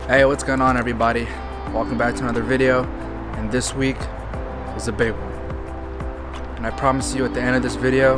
Hey, what's going on, everybody? Welcome back to another video, and this week is a big one. And I promise you at the end of this video,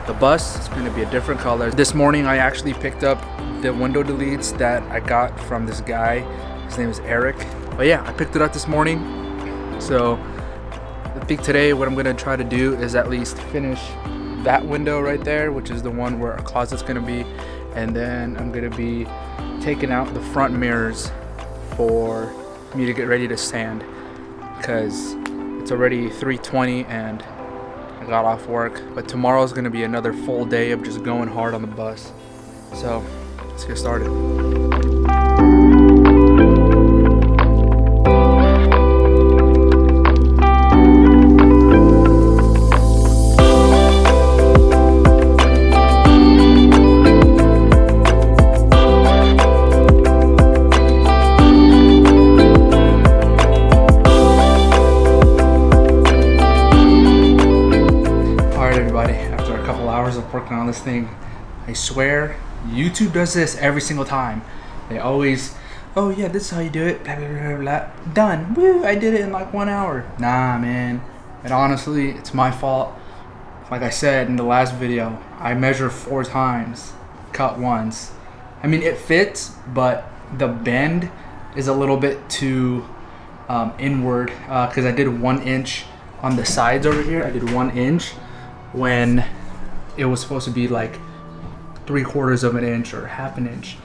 the bus is going to be a different color. This morning I actually picked up the window deletes that I got from this guy. His name is Eric. But yeah, I picked it up this morning. So I think today what I'm going to try to do is at least finish that window right there, which is the one where our closet's going to be. And then I'm going to be taking out the front mirrors for me to get ready to sand, because it's already 3:20 and I got off work. But tomorrow's going to be another full day of just going hard on the bus. So let's get started. Working on this thing, I swear YouTube does this every single time. They always, oh yeah, this is how you do it, blah blah blah blah, done, woo, I did it in like 1 hour. Nah, man, and honestly it's my fault. Like I said in the last video, I measure 4 times, cut once. I mean, it fits, but the bend is a little bit too inward, because I did 1 inch on the sides over here. I did 1 inch when it was supposed to be like 3/4 of an inch or 1/2 an inch.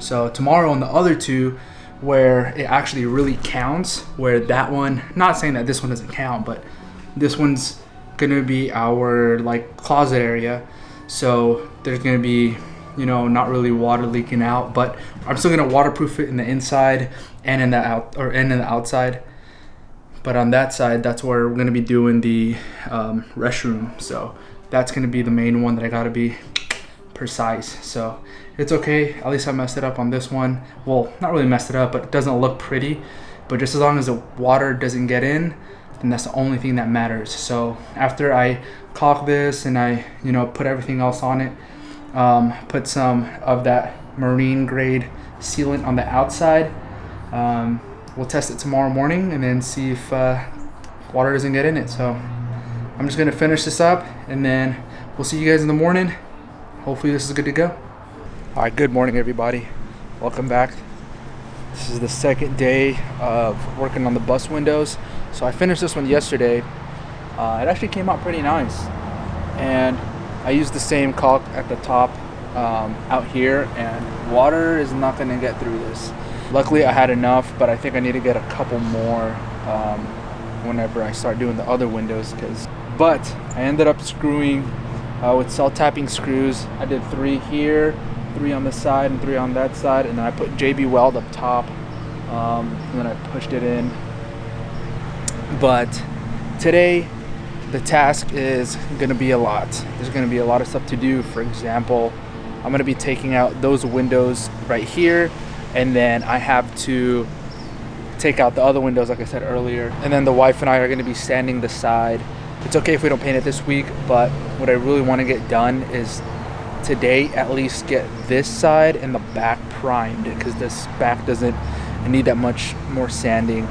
So tomorrow on the other 2, where it actually really counts, where that one, not saying that this one doesn't count, but this one's gonna be our like closet area. So there's gonna be, you know, not really water leaking out, but I'm still gonna waterproof it in the inside and in the outside. But on that side, that's where we're gonna be doing the restroom. So that's gonna be the main one that I gotta be precise. So it's okay, at least I messed it up on this one. Well, not really messed it up, but it doesn't look pretty. But just as long as the water doesn't get in, then that's the only thing that matters. So after I caulk this and I, you know, put everything else on it, put some of that marine grade sealant on the outside. We'll test it tomorrow morning and then see if water doesn't get in it. So I'm just gonna finish this up and then we'll see you guys in the morning. Hopefully this is good to go. All right, good morning, everybody. Welcome back. This is the second day of working on the bus windows. So I finished this one yesterday. It actually came out pretty nice. And I used the same caulk at the top out here, and water is not gonna get through this. Luckily I had enough, but I think I need to get a couple more whenever I start doing the other windows. But I ended up screwing with self-tapping screws. I did 3 here, 3 on the side, and 3 on that side, and then I put JB Weld up top, and then I pushed it in. But today the task is gonna be a lot. There's gonna be a lot of stuff to do. For example, I'm gonna be taking out those windows right here, and then I have to take out the other windows like I said earlier, and then the wife and I are going to be sanding the side. It's okay if we don't paint it this week, but what I really want to get done is today at least get this side and the back primed, because this back doesn't need that much more sanding.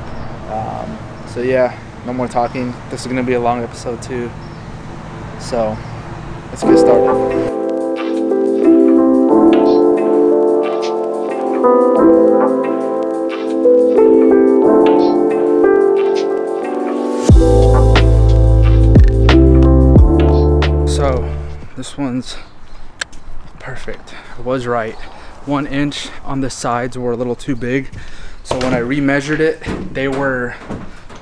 So yeah, no more talking. This is going to be a long episode too, so let's get started. This one's perfect. I was right. 1 inch on the sides were a little too big, so when I remeasured it, they were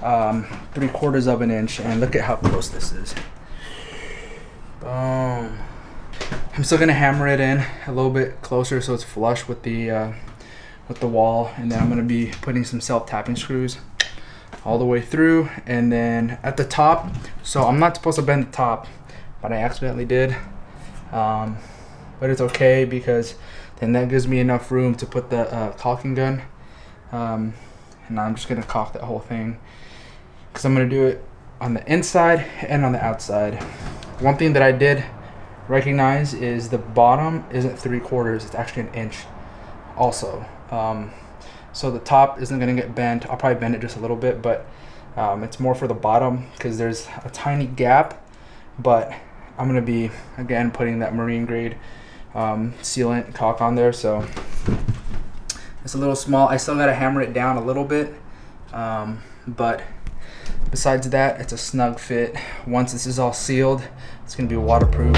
3/4 of an inch, and look at how close this is. Boom. I'm still gonna hammer it in a little bit closer so it's flush with the wall, and then I'm gonna be putting some self-tapping screws all the way through, and then at the top. So I'm not supposed to bend the top, but I accidentally did. But it's okay, because then that gives me enough room to put the caulking gun. And I'm just gonna caulk that whole thing, because I'm gonna do it on the inside and on the outside. One thing that I did recognize is the bottom isn't 3/4, it's actually 1 inch also. so the top isn't gonna get bent. I'll probably bend it just a little bit, but it's more for the bottom because there's a tiny gap. But I'm gonna be again putting that marine grade sealant caulk on there, so it's a little small. I still gotta hammer it down a little bit, but besides that, it's a snug fit. Once this is all sealed, it's gonna be waterproof.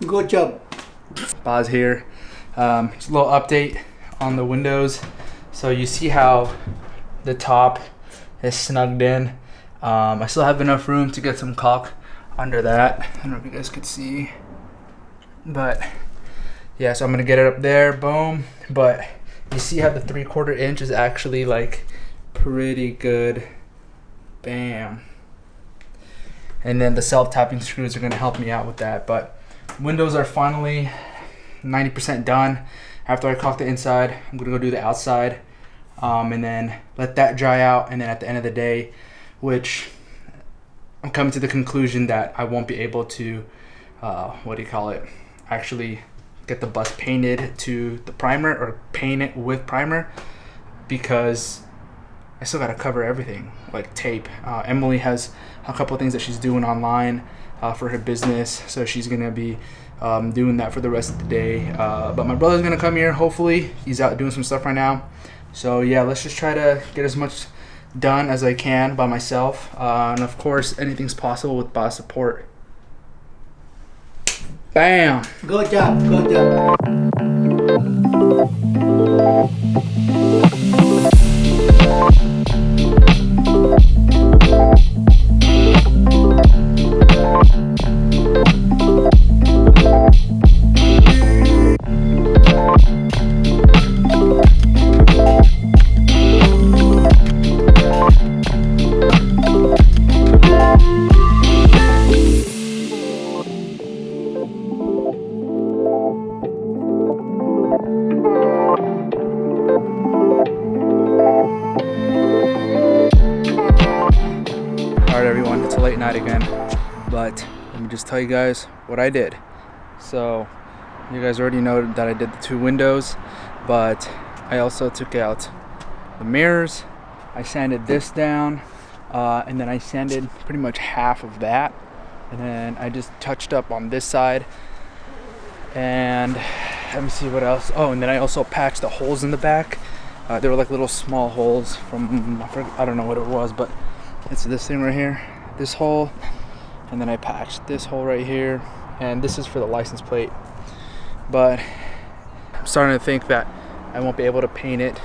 Good job. Boz here. Just a little update on the windows. So you see how the top is snugged in. I still have enough room to get some caulk under that. I don't know if you guys could see, but yeah, so I'm gonna get it up there, boom. But you see how the 3/4 inch is actually like pretty good, bam. And then the self-tapping screws are gonna help me out with that. But windows are finally 90% done. After I caulk the inside, I'm gonna go do the outside, and then let that dry out. And then at the end of the day, which I'm coming to the conclusion that I won't be able to, actually get the bus painted to the primer or paint it with primer, because I still gotta cover everything, like tape. Emily has a couple of things that she's doing online for her business, so she's gonna be doing that for the rest of the day. But my brother's gonna come here, hopefully. He's out doing some stuff right now. So yeah, let's just try to get as much done as I can by myself. And of course, anything's possible with Boz support. Bam! Good job. Good job. Alright everyone, it's a late night again, but let me just tell you guys what I did. So you guys already know that I did the 2 windows, but I also took out the mirrors. I sanded this down, and then I sanded pretty much half of that, and then I just touched up on this side. And let me see what else. Oh, and then I also patched the holes in the back. They were like little small holes from, I don't know what it was, but it's this thing right here, this hole, and then I patched this hole right here, and this is for the license plate. But I'm starting to think that I won't be able to paint it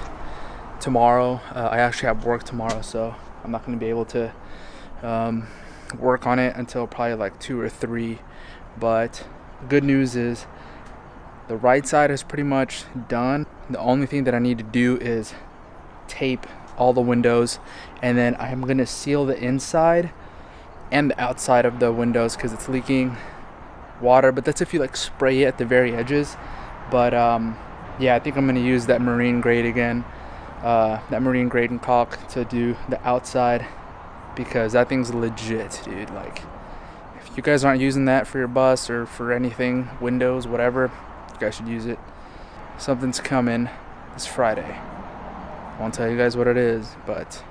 tomorrow. I actually have work tomorrow, so I'm not going to be able to work on it until probably like 2 or 3. But the good news is the right side is pretty much done. The only thing that I need to do is tape all the windows, and then I'm gonna seal the inside and the outside of the windows because it's leaking water. But that's if you like spray it at the very edges. But yeah, I think I'm gonna use that marine grade again, that marine grade and caulk to do the outside, because that thing's legit, dude. Like, if you guys aren't using that for your bus or for anything, windows, whatever, you guys should use it. Something's coming this Friday. I won't tell you guys what it is, but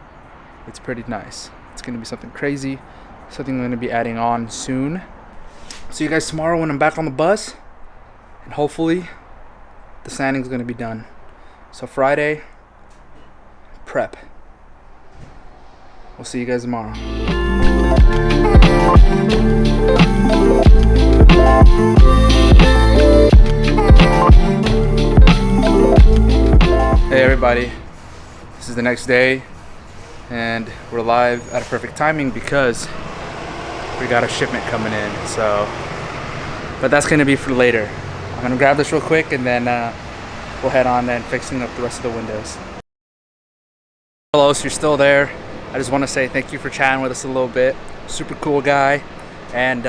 it's pretty nice. It's gonna be something crazy, something I'm gonna be adding on soon. See you guys tomorrow when I'm back on the bus, and hopefully the sanding's gonna be done. So Friday, prep. We'll see you guys tomorrow. Hey everybody. This is the next day, and we're live at a perfect timing because we got a shipment coming in. So, but that's gonna be for later. I'm gonna grab this real quick, and then we'll head on and fixing up the rest of the windows. Hello, so you're still there. I just want to say thank you for chatting with us a little bit. Super cool guy, and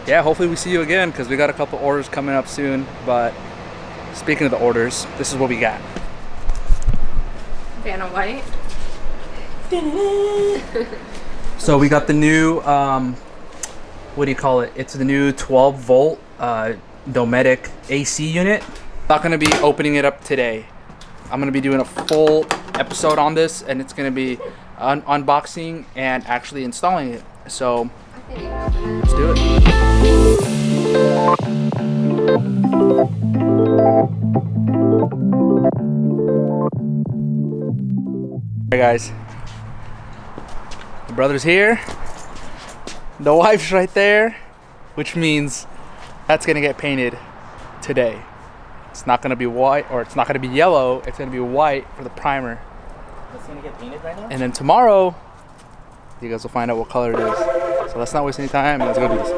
yeah, hopefully we see you again because we got a couple orders coming up soon. But speaking of the orders, this is what we got. Vanna White. So we got the new, what do you call it? It's the new 12 volt Dometic AC unit. Not gonna be opening it up today. I'm gonna be doing a full episode on this, and it's gonna be unboxing and actually installing it. So let's do it. Hey guys, the brother's here, the wife's right there, which means that's gonna get painted today. It's not gonna be white, or it's not gonna be yellow, it's gonna be white for the primer. It's gonna get painted right now? And then tomorrow, you guys will find out what color it is. So let's not waste any time, and let's go do this.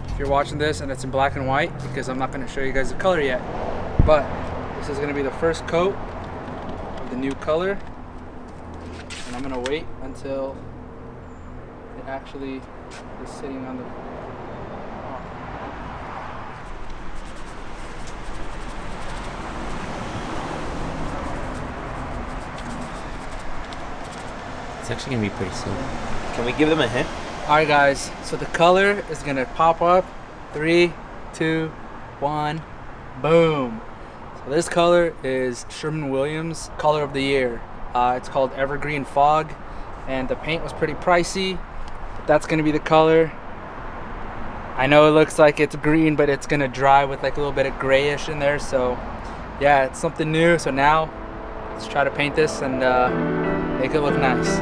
If you're watching this and it's in black and white, because I'm not going to show you guys the color yet, but this is going to be the first coat of the new color, and I'm going to wait until it actually is sitting on the It's actually gonna be pretty soon. Can we give them a hint? Alright guys, so the color is gonna pop up. 3, 2, 1, boom. So this color is Sherwin-Williams color of the year. It's called Evergreen Fog, and the paint was pretty pricey, but that's gonna be the color. I know it looks like it's green, but it's gonna dry with like a little bit of grayish in there. So yeah, it's something new. So now let's try to paint this and make it look nice.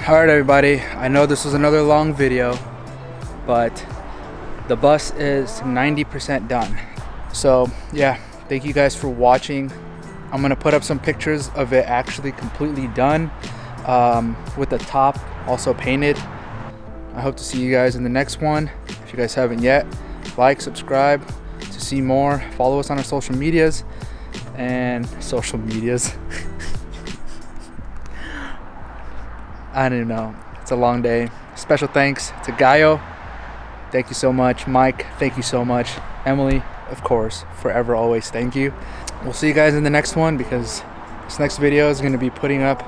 Alright everybody, I know this was another long video, but the bus is 90% done. So yeah, thank you guys for watching. I'm gonna put up some pictures of it actually completely done, with the top also painted. I hope to see you guys in the next one. If you guys haven't yet, like, subscribe to see more. Follow us on our social medias. I don't know. It's a long day. Special thanks to Gaio. Thank you so much. Mike, thank you so much. Emily, of course, forever, always thank you. We'll see you guys in the next one, because this next video is going to be putting up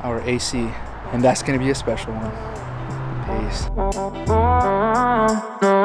our AC, and that's going to be a special one. Peace.